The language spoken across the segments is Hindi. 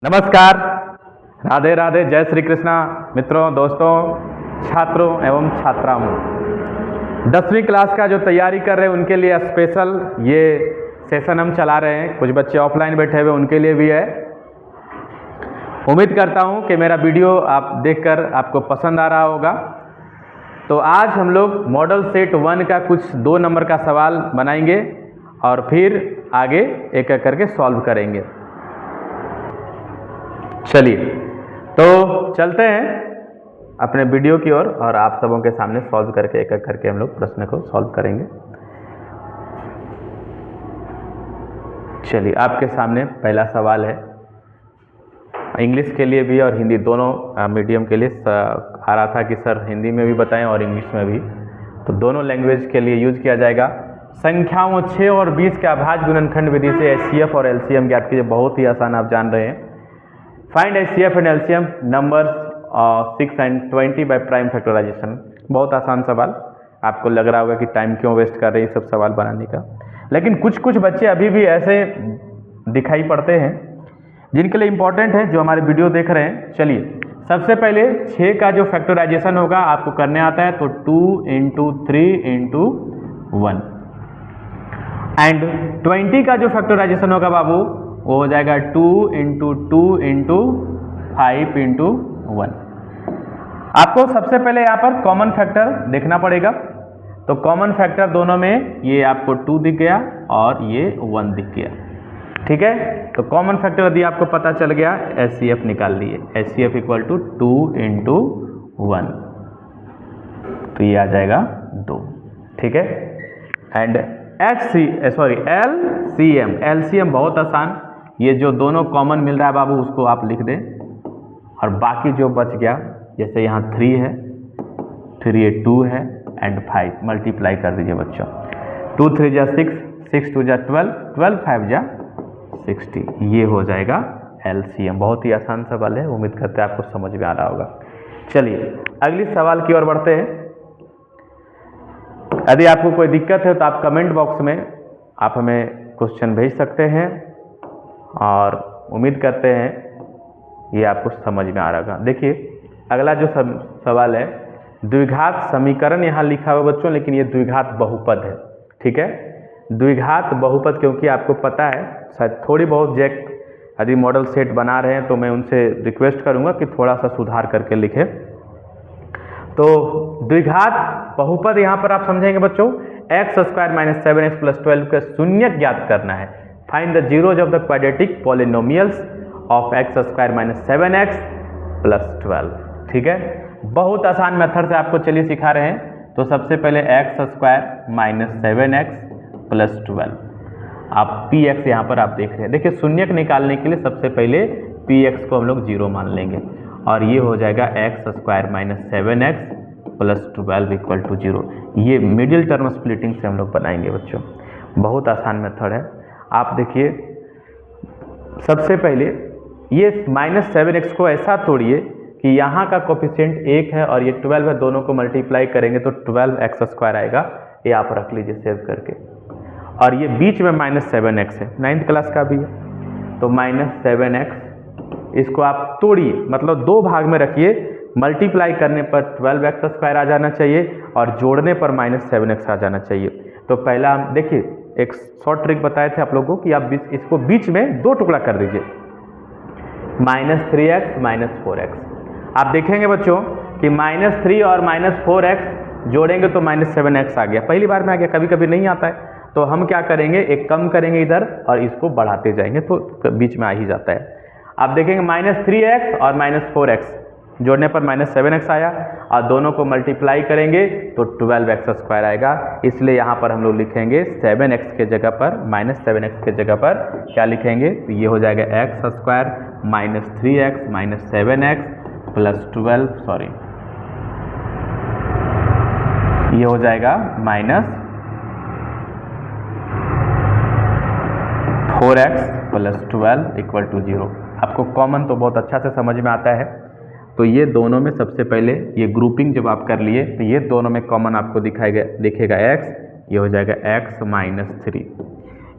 नमस्कार, राधे राधे, जय श्री कृष्णा मित्रों, दोस्तों, छात्रों एवं छात्राओं। 10वीं क्लास का जो तैयारी कर रहे हैं उनके लिए स्पेशल ये सेशन हम चला रहे हैं। कुछ बच्चे ऑफलाइन बैठे हुए उनके लिए भी है। उम्मीद करता हूं कि मेरा वीडियो आप देखकर आपको पसंद आ रहा होगा। तो आज हम लोग मॉडल सेट 1 का कुछ 2 नंबर का सवाल बनाएंगे और फिर आगे एक एक करके सॉल्व करेंगे। चलिए तो चलते हैं अपने वीडियो की ओर और आप सबों के सामने सॉल्व करके एक एक करके हम लोग प्रश्न को सॉल्व करेंगे। चलिए, आपके सामने पहला सवाल है। इंग्लिश के लिए भी और हिंदी दोनों मीडियम के लिए आ रहा था कि सर हिंदी में भी बताएं और इंग्लिश में भी, तो दोनों लैंग्वेज के लिए यूज किया जाएगा। संख्याओं 6 और 20 के अभाज्य गुणनखंड विधि से HCF और LCM ज्ञात कीजिए। बहुत ही आसान, आप जान रहे हैं। Find HCF and LCM numbers 6 and 20 by prime factorisation. बहुत आसान सवाल। आपको लग रहा होगा कि टाइम क्यों वेस्ट कर रहे हैं सब सवाल बनाने का, लेकिन कुछ कुछ बच्चे अभी भी ऐसे दिखाई पड़ते हैं जिनके लिए इम्पोर्टेंट है, जो हमारे वीडियो देख रहे हैं। चलिए, सबसे पहले 6 का जो फैक्टराइजेशन होगा आपको करने आता है, तो 2 × 3 × 1 एंड 20 का जो फैक्टराइजेशन होगा बाबू वो हो जाएगा 2 × 2 × 5 × 1। आपको सबसे पहले यहाँ पर कॉमन फैक्टर देखना पड़ेगा। तो कॉमन फैक्टर दोनों में ये आपको 2 दिख गया और ये 1 दिख गया। ठीक है, तो कॉमन फैक्टर यदि आपको पता चल गया, HCF निकाल लिए। HCF = 2 × 1, तो ये आ जाएगा 2। ठीक है, एंड LCM बहुत आसान। ये जो दोनों कॉमन मिल रहा है बाबू उसको आप लिख दें और बाकी जो बच गया, जैसे यहाँ 3 है, फिर ये 2 है एंड 5 मल्टीप्लाई कर दीजिए बच्चों। 2 × 3 = 6, 6 × 2 = 12, 12 × 5 = 60। ये हो जाएगा LCM। बहुत ही आसान सवाल है, उम्मीद करते हैं आपको समझ में आ रहा होगा। चलिए अगली सवाल की ओर बढ़ते हैं। यदि आपको कोई दिक्कत है तो आप कमेंट बॉक्स में आप हमें क्वेश्चन भेज सकते हैं और उम्मीद करते हैं ये आपको समझ में आ रहा होगा। देखिए अगला जो सवाल है, द्विघात समीकरण यहाँ लिखा हुआ बच्चों, लेकिन ये द्विघात बहुपद है। ठीक है, द्विघात बहुपद, क्योंकि आपको पता है शायद थोड़ी बहुत यदि मॉडल सेट बना रहे हैं तो मैं उनसे रिक्वेस्ट करूँगा कि थोड़ा सा सुधार करके लिखें। तो द्विघात बहुपद यहाँ पर आप समझेंगे बच्चों, x² - 7x + 12 का शून्यक ज्ञात करना है। Find the zeros of the quadratic polynomials of x² - 7x + 12। ठीक है, बहुत आसान मेथड से आपको चलिए सिखा रहे हैं। तो सबसे पहले x² - 7x + 12, आप px यहाँ पर आप देख रहे हैं। देखिए शून्यक निकालने के लिए सबसे पहले px को हम लोग 0 मान लेंगे और ये हो जाएगा x² - 7x + 12 = 0। ये मिडिल टर्म स्प्लिटिंग से हम लोग बनाएंगे बच्चों। बहुत आसान मेथड है। आप देखिए सबसे पहले ये -7x को ऐसा तोड़िए कि यहाँ का कोफिशिएंट 1 है और ये 12 है, दोनों को मल्टीप्लाई करेंगे तो 12x² आएगा। ये आप रख लीजिए सेव करके। और ये बीच में -7x है, 9th क्लास का भी है, तो -7x इसको आप तोड़िए, मतलब 2 भाग में रखिए। मल्टीप्लाई करने पर 12x² आ जाना चाहिए और जोड़ने पर -7x आ जाना चाहिए। तो पहला हम देखिए एक शॉर्ट ट्रिक बताए थे आप लोगों को कि आप इसको बीच में 2 टुकड़ा कर दीजिए, -3x - 4x। आप देखेंगे बच्चों कि -3 और -4x जोड़ेंगे तो -7x आ गया। पहली बार में आ गया, कभी कभी नहीं आता है। तो हम क्या करेंगे, एक कम करेंगे इधर और इसको बढ़ाते जाएंगे तो बीच में आ ही जाता है। आप देखेंगे -3x और -4x जोड़ने पर -7x आया और दोनों को मल्टीप्लाई करेंगे तो 12x² आएगा। इसलिए यहाँ पर हम लोग लिखेंगे 7x के जगह पर, -7x के जगह पर क्या लिखेंगे, तो ये हो जाएगा x² - 3x - 7x + 12, सॉरी ये हो जाएगा -4x + 12 = 0। आपको कॉमन तो बहुत अच्छा से समझ में आता है। तो ये दोनों में सबसे पहले ये ग्रुपिंग जब आप कर लिए तो ये दोनों में कॉमन आपको दिखेगा x, ये हो जाएगा x - 3।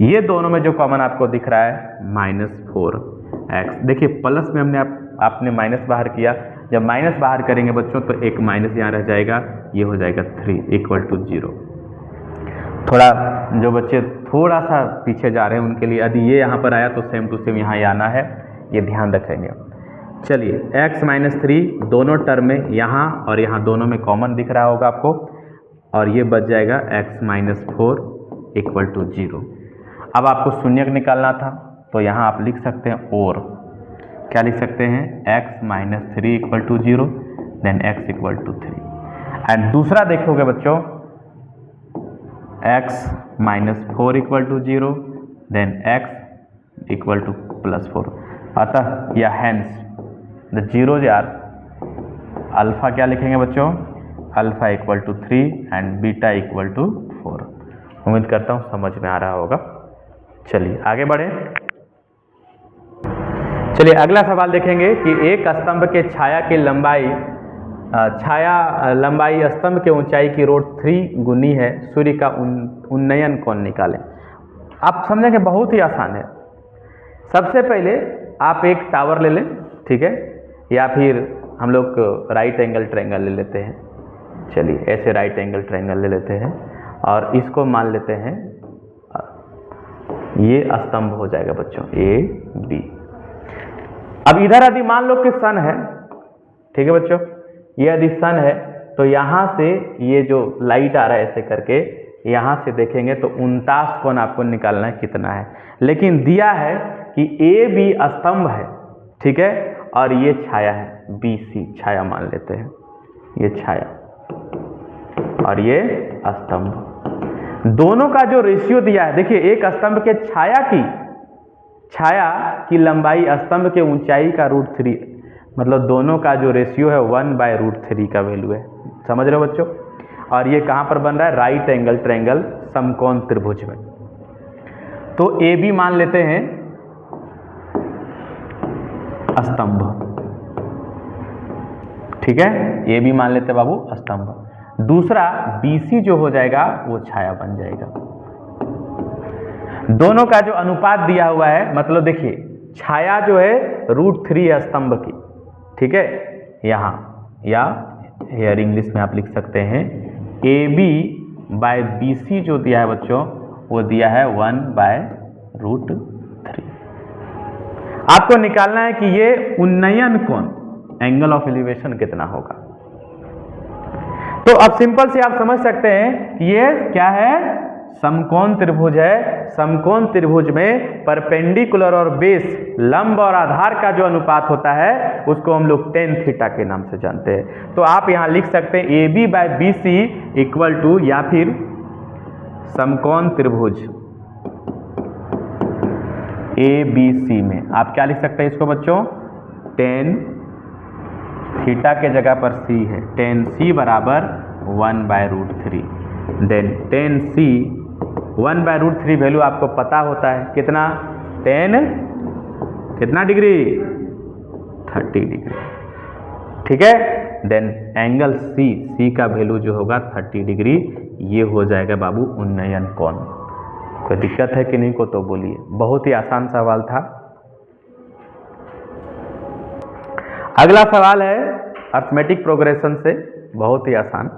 ये दोनों में जो कॉमन आपको दिख रहा है -4, एक्स। देखिए प्लस में हमने आपने माइनस बाहर किया, जब माइनस बाहर करेंगे बच्चों तो एक माइनस यहाँ रह जाएगा, ये हो जाएगा 3 इक्वल टू 0। थोड़ा जो बच्चे थोड़ा सा पीछे जा रहे हैं उनके लिए यदि ये यहाँ पर आया तो सेम टू सेम यहाँ आना है, ये ध्यान रखेंगे। चलिए x माइनस 3 दोनों टर्म में यहाँ और यहाँ दोनों में कॉमन दिख रहा होगा आपको, और ये बच जाएगा x माइनस 4 इक्वल टू 0। अब आपको शून्यक निकालना था तो यहाँ आप लिख सकते हैं, और क्या लिख सकते हैं, x minus 3 equal to 0 then x equal to 3। And दूसरा देखोगे बच्चों, x minus 4 equal to 0 then x equal to plus 4। अतः या hence the zeros are, alpha क्या लिखेंगे बच्चों, alpha equal to 3 and beta equal to 4। उम्मीद करता हूँ समझ में आ रहा होगा। चलिए आगे बढ़े। चलिए अगला सवाल देखेंगे कि एक स्तंभ के छाया की लंबाई स्तंभ के ऊंचाई की √3 गुनी है, सूर्य का उन्नयन कोण निकालें। आप समझेंगे बहुत ही आसान है। सबसे पहले आप एक टावर ले लें, ठीक है, या फिर हम लोग राइट एंगल ट्रायंगल ले लेते हैं। चलिए ऐसे राइट एंगल ट्रायंगल ले लेते हैं और इसको मान लेते हैं, ये स्तंभ हो जाएगा बच्चों ए बी। अब इधर यदि मान लो कि सन है, ठीक है बच्चों, ये यदि सन है तो यहाँ से ये जो लाइट आ रहा है ऐसे करके यहाँ से देखेंगे तो 49 कोण आपको निकालना है कितना है। लेकिन दिया है कि ए बी स्तंभ है, ठीक है, और ये छाया है बी सी, छाया मान लेते हैं, ये छाया और ये स्तंभ। दोनों का जो रेशियो दिया है, देखिए एक स्तंभ के छाया की लंबाई स्तंभ के ऊंचाई का √3, मतलब दोनों का जो रेशियो है 1/√3 का वैल्यू है। समझ रहे हो बच्चों? और ये कहाँ पर बन रहा है, राइट एंगल ट्रायंगल समकोण त्रिभुज में। तो ए बी मान लेते हैं स्तंभ, ठीक है, ए बी मान लेते हैं बाबू स्तंभ। दूसरा बी सी जो हो जाएगा वो छाया बन जाएगा। दोनों का जो अनुपात दिया हुआ है, मतलब देखिए छाया जो है √3 स्तंभ की, ठीक है, यहाँ या हेयर इंग्लिश में आप लिख सकते हैं A B by B C जो दिया है बच्चों वो दिया है 1/√3। आपको निकालना है कि ये उन्नयन कोण एंगल ऑफ एलिवेशन कितना होगा। तो अब सिंपल से आप समझ सकते हैं कि ये क्या है, समकोण त्रिभुज है। समकोण त्रिभुज में परपेंडिकुलर और बेस, लंब और आधार का जो अनुपात होता है उसको हम लोग tan थीटा के नाम से जानते हैं। तो आप यहां लिख सकते हैं A B by B C equal to, या फिर समकोण त्रिभुज ए बी सी में आप क्या लिख सकते हैं इसको बच्चों, tan थीटा के जगह पर c है, tan c बराबर 1/√3। देन tan c 1/√3 वैल्यू आपको पता होता है कितना, tan कितना डिग्री, 30 डिग्री, ठीक है। देन एंगल c का वैल्यू जो होगा 30 डिग्री, ये हो जाएगा बाबू उन्नयन कोण। कोई दिक्कत है कि नहीं को तो बोलिए। बहुत ही आसान सवाल था। अगला सवाल है अर्थमेटिक प्रोग्रेशन से, बहुत ही आसान।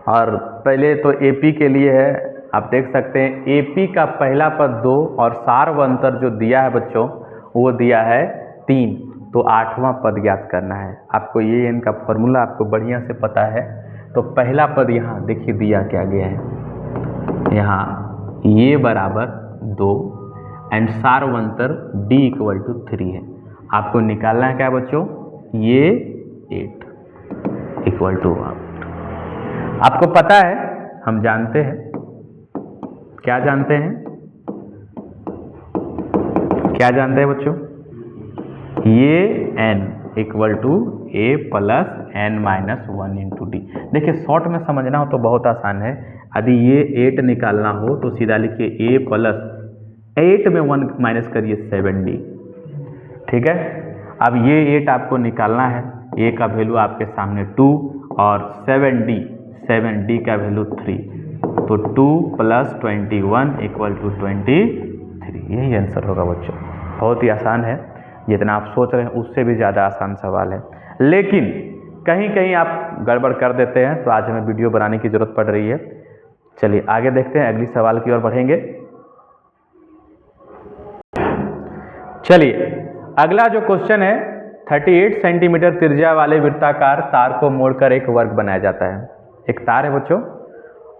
और पहले तो एपी के लिए है, आप देख सकते हैं एपी का पहला पद 2 और सार्वंतर जो दिया है बच्चों वो दिया है 3, तो 8वां पद ज्ञात करना है आपको। ये इनका फॉर्मूला आपको बढ़िया से पता है। तो पहला पद यहाँ देखिए दिया क्या गया है, यहाँ ये बराबर 2 एंड सार्वंतर d इक्वल टू 3 है। आपको निकालना है क्या बच्चों, ये 8 इक्वल टू 8। आपको पता है, हम जानते हैं, क्या जानते हैं, क्या जानते हैं बच्चों, ये n equal to a plus n minus 1 into D. देखिए शॉर्ट में समझना हो तो बहुत आसान है। यदि ये 8 निकालना हो तो सीधा लिखिए a प्लस 8 में 1 माइनस करिए 7d, ठीक है। अब ये 8 आपको निकालना है, a का वैल्यू आपके सामने 2 और 7d का वैल्यू 3, तो 2 प्लस 21 इक्वल टू 23, यही आंसर होगा बच्चों। बहुत ही आसान है। जितना आप सोच रहे हैं उससे भी ज़्यादा आसान सवाल है, लेकिन कहीं कहीं आप गड़बड़ कर देते हैं, तो आज हमें वीडियो बनाने की ज़रूरत पड़ रही है। चलिए आगे देखते हैं, अगली सवाल की ओर बढ़ेंगे। चलिए अगला जो क्वेश्चन है, 38 सेंटीमीटर त्रिज्या वाले वृत्ताकार तार को मोड़कर एक वर्ग बनाया जाता है। एक तार है बच्चों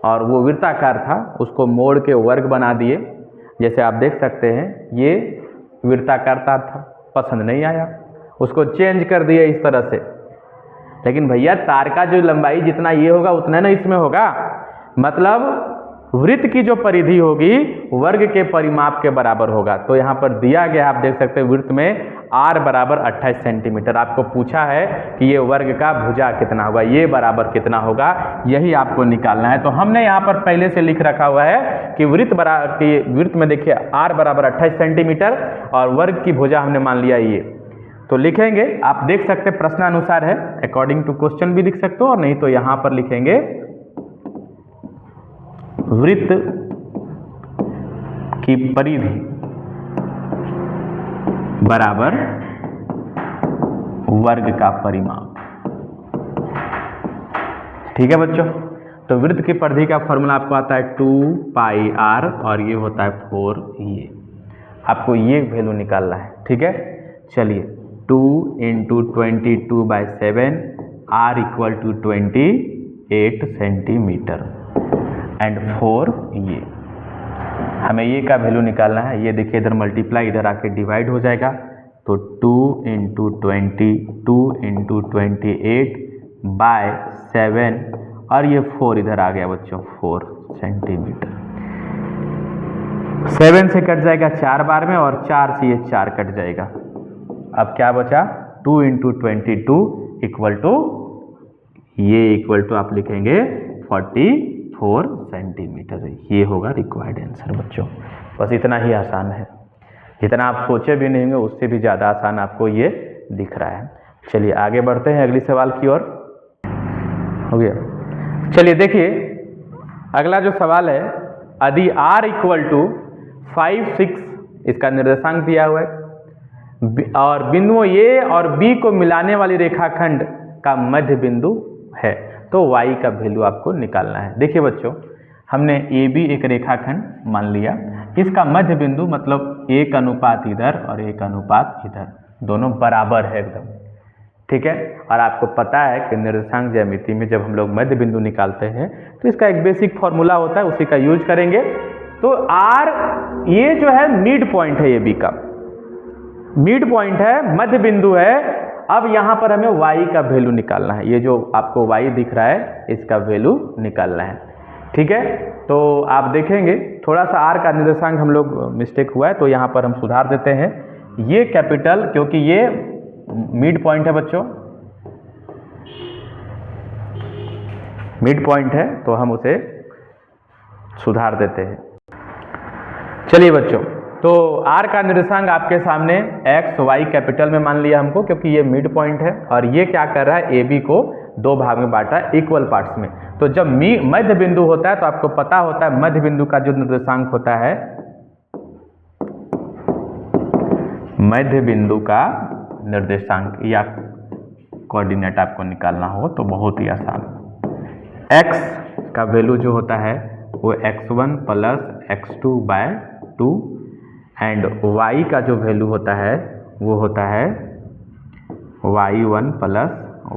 और वो वृत्ताकार था, उसको मोड़ के वर्ग बना दिए। जैसे आप देख सकते हैं ये वृत्ताकार तार था, पसंद नहीं आया, उसको चेंज कर दिया इस तरह से। लेकिन भैया तार का जो लंबाई जितना ये होगा उतना ना इसमें होगा, मतलब वृत्त की जो परिधि होगी वर्ग के परिमाप के बराबर होगा। तो यहाँ पर दिया गया, आप देख सकते हैं वृत्त में r बराबर 28 सेंटीमीटर। आपको पूछा है कि ये वर्ग का भुजा कितना होगा, ये बराबर कितना होगा, यही आपको निकालना है। तो हमने यहाँ पर पहले से लिख रखा हुआ है कि वृत्त में देखिए r बराबर 28 सेंटीमीटर और वर्ग की भुजा हमने मान लिया ये। तो लिखेंगे, आप देख सकते हैं प्रश्नानुसार है, अकॉर्डिंग टू क्वेश्चन भी लिख सकते हो, और नहीं तो यहाँ पर लिखेंगे वृत्त की परिधि बराबर वर्ग का परिमाप। ठीक है बच्चों, तो वृत्त की परिधि का फॉर्मूला आपको आता है 2 पाई r और ये होता है 4 ये। आपको ये वैल्यू निकालना है। ठीक है, चलिए 2 × 22/7 r = 28 सेंटीमीटर एंड 4 ये। हमें ये का वैल्यू निकालना है। ये देखिए इधर मल्टीप्लाई, इधर आके डिवाइड हो जाएगा। तो 2 × 28/7 और ये 4 इधर आ गया बच्चों, 4 सेंटीमीटर। 7 से कट जाएगा 4 बार में और 4 से ये 4 कट जाएगा। अब क्या बचा, 2 × 22 इक्वल टू आप लिखेंगे 44 सेंटीमीटर। ये होगा रिक्वायर्ड आंसर बच्चों। बस इतना ही आसान है, जितना आप सोचे भी नहीं होंगे उससे भी ज़्यादा आसान आपको ये दिख रहा है। चलिए आगे बढ़ते हैं अगली सवाल की ओर। हो गया, चलिए देखिए अगला जो सवाल है, यदि r = 5, 6 इसका निर्देशांक दिया हुआ है और बिंदुओं A और B को मिलाने वाली रेखाखंड का मध्य बिंदु है, तो y का वैल्यू आपको निकालना है। देखिए बच्चों, हमने AB एक रेखाखंड मान लिया, इसका मध्य बिंदु मतलब 1 अनुपात इधर और 1 अनुपात इधर, दोनों बराबर है एकदम। ठीक है, और आपको पता है कि निर्देशांक ज्यामिति में जब हम लोग मध्य बिंदु निकालते हैं तो इसका एक बेसिक फॉर्मूला होता है, उसी का यूज करेंगे। तो r ये जो है मिड पॉइंट है, AB का मिड पॉइंट है, मध्य बिंदु है। अब यहाँ पर हमें y का वैल्यू निकालना है। ये जो आपको y दिख रहा है इसका वैल्यू निकालना है। ठीक है, तो आप देखेंगे थोड़ा सा r का निर्देशांक हम लोग मिस्टेक हुआ है, तो यहाँ पर हम सुधार देते हैं। ये कैपिटल, क्योंकि ये मिड पॉइंट है बच्चों, मिड पॉइंट है तो हम उसे सुधार देते हैं। चलिए बच्चों, तो r का निर्देशांक आपके सामने x y कैपिटल में मान लिया हमको, क्योंकि ये मिड पॉइंट है और ये क्या कर रहा है, AB को 2 भाग में बांटा इक्वल पार्ट्स में। तो जब मध्य बिंदु होता है तो आपको पता होता है मध्य बिंदु का जो निर्देशांक होता है, मध्य बिंदु का निर्देशांक या कोऑर्डिनेट आपको निकालना हो तो बहुत ही आसान। x का वैल्यू जो होता है वो x1 + x2/2 एंड y का जो वैल्यू होता है वो होता है y1 +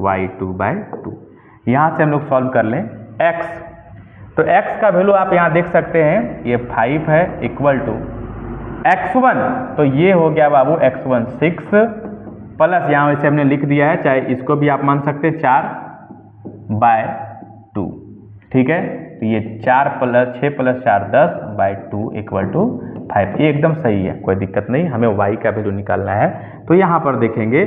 y2/2। यहाँ से हम लोग सॉल्व कर लें x, तो x का वैल्यू आप यहाँ देख सकते हैं, ये 5 है इक्वल टू x1, तो ये हो गया बाबू x1 6 प्लस यहाँ वैसे हमने लिख दिया है, चाहे इसको भी आप मान सकते हैं 4/2। ठीक है, तो ये 6 + 4 10/2 = 5। ये एकदम सही है, कोई दिक्कत नहीं। हमें y का वैल्यू निकालना है, तो यहाँ पर देखेंगे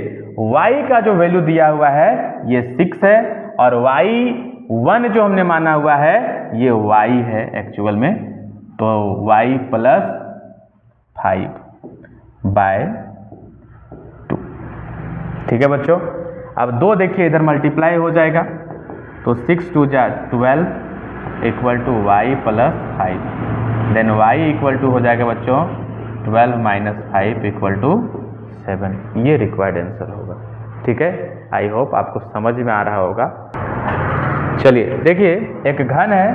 y का जो वैल्यू दिया हुआ है ये 6 है और y1 जो हमने माना हुआ है ये y है एक्चुअल में, तो y + 5/2। ठीक है बच्चों, अब 2 देखिए इधर मल्टीप्लाई हो जाएगा, तो 6 × 2 = 12 = y + 5। Then y equal to हो जाएगा बच्चों 12 - 5 = 7 ये रिक्वायर्ड आंसर होगा। ठीक है, आई होप आपको समझ में आ रहा होगा। चलिए देखिए, एक घन है,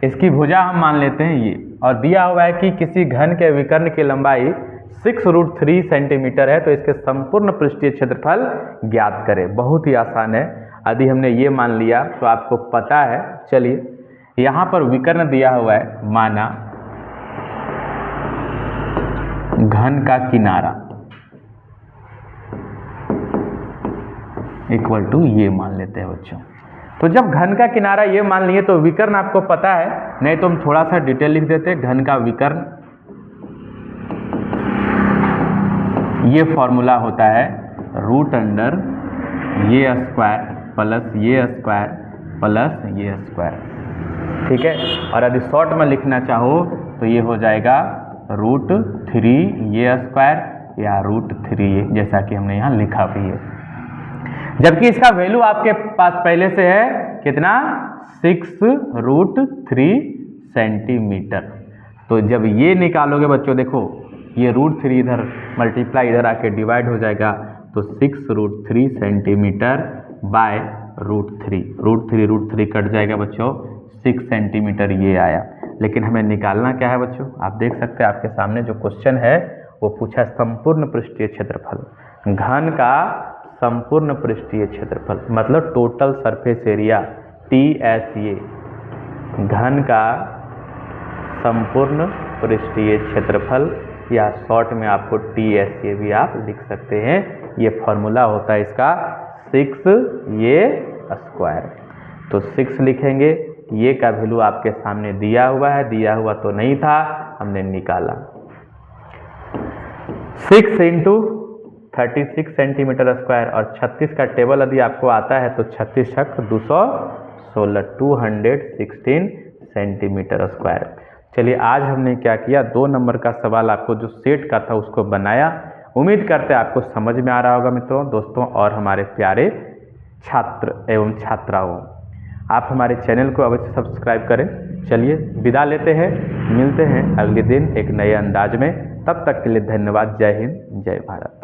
इसकी भुजा हम मान लेते हैं ये, और दिया हुआ है कि किसी घन के विकर्ण की लंबाई 6√3 सेंटीमीटर है, तो इसके संपूर्ण पृष्ठीय क्षेत्रफल ज्ञात करें। बहुत ही आसान है, यदि हमने ये मान लिया तो आपको पता है। चलिए, यहाँ पर विकर्ण दिया हुआ है, माना घन का किनारा इक्वल टू ये मान लेते हैं बच्चों। तो जब घन का किनारा ये मान लिए तो विकर्ण आपको पता है, नहीं तो हम थोड़ा सा डिटेल लिख देते हैं। घन का विकर्ण, ये फॉर्मूला होता है √अंडर ये स्क्वायर प्लस ये स्क्वायर प्लस ये स्क्वायर। ठीक है, और यदि शॉर्ट में लिखना चाहो तो ये हो जाएगा √3 ये स्क्वायर या √3, जैसा कि हमने यहाँ लिखा भी है। जबकि इसका वैल्यू आपके पास पहले से है कितना, 6√3 सेंटीमीटर। तो जब ये निकालोगे बच्चों, देखो ये √3 इधर मल्टीप्लाई इधर आके डिवाइड हो जाएगा, तो 6√3 सेंटीमीटर बाय √3 कट जाएगा बच्चों, 6 सेंटीमीटर ये आया। लेकिन हमें निकालना क्या है बच्चों, आप देख सकते हैं आपके सामने जो क्वेश्चन है वो पूछा संपूर्ण पृष्ठीय क्षेत्रफल। घन का संपूर्ण पृष्ठीय क्षेत्रफल मतलब टोटल सरफेस एरिया TSA, घन का संपूर्ण पृष्ठीय क्षेत्रफल, या शॉर्ट में आपको TSA भी आप लिख सकते हैं। ये फॉर्मूला होता है इसका 6 ये स्क्वायर। तो 6 लिखेंगे, ये का वैल्यू आपके सामने दिया हुआ है, दिया हुआ तो नहीं था, हमने निकाला 6 इंटू 36 सेंटीमीटर स्क्वायर, और 36 का टेबल यदि आपको आता है तो 36 छक 216 216 सेंटीमीटर स्क्वायर। चलिए, आज हमने क्या किया, 2 नंबर का सवाल आपको जो सेट का था उसको बनाया। उम्मीद करते हैं आपको समझ में आ रहा होगा मित्रों, दोस्तों और हमारे प्यारे छात्र एवं छात्राओं। आप हमारे चैनल को अवश्य सब्सक्राइब करें। चलिए विदा लेते हैं, मिलते हैं अगले दिन एक नए अंदाज में। तब तक के लिए धन्यवाद। जय हिंद, जय भारत।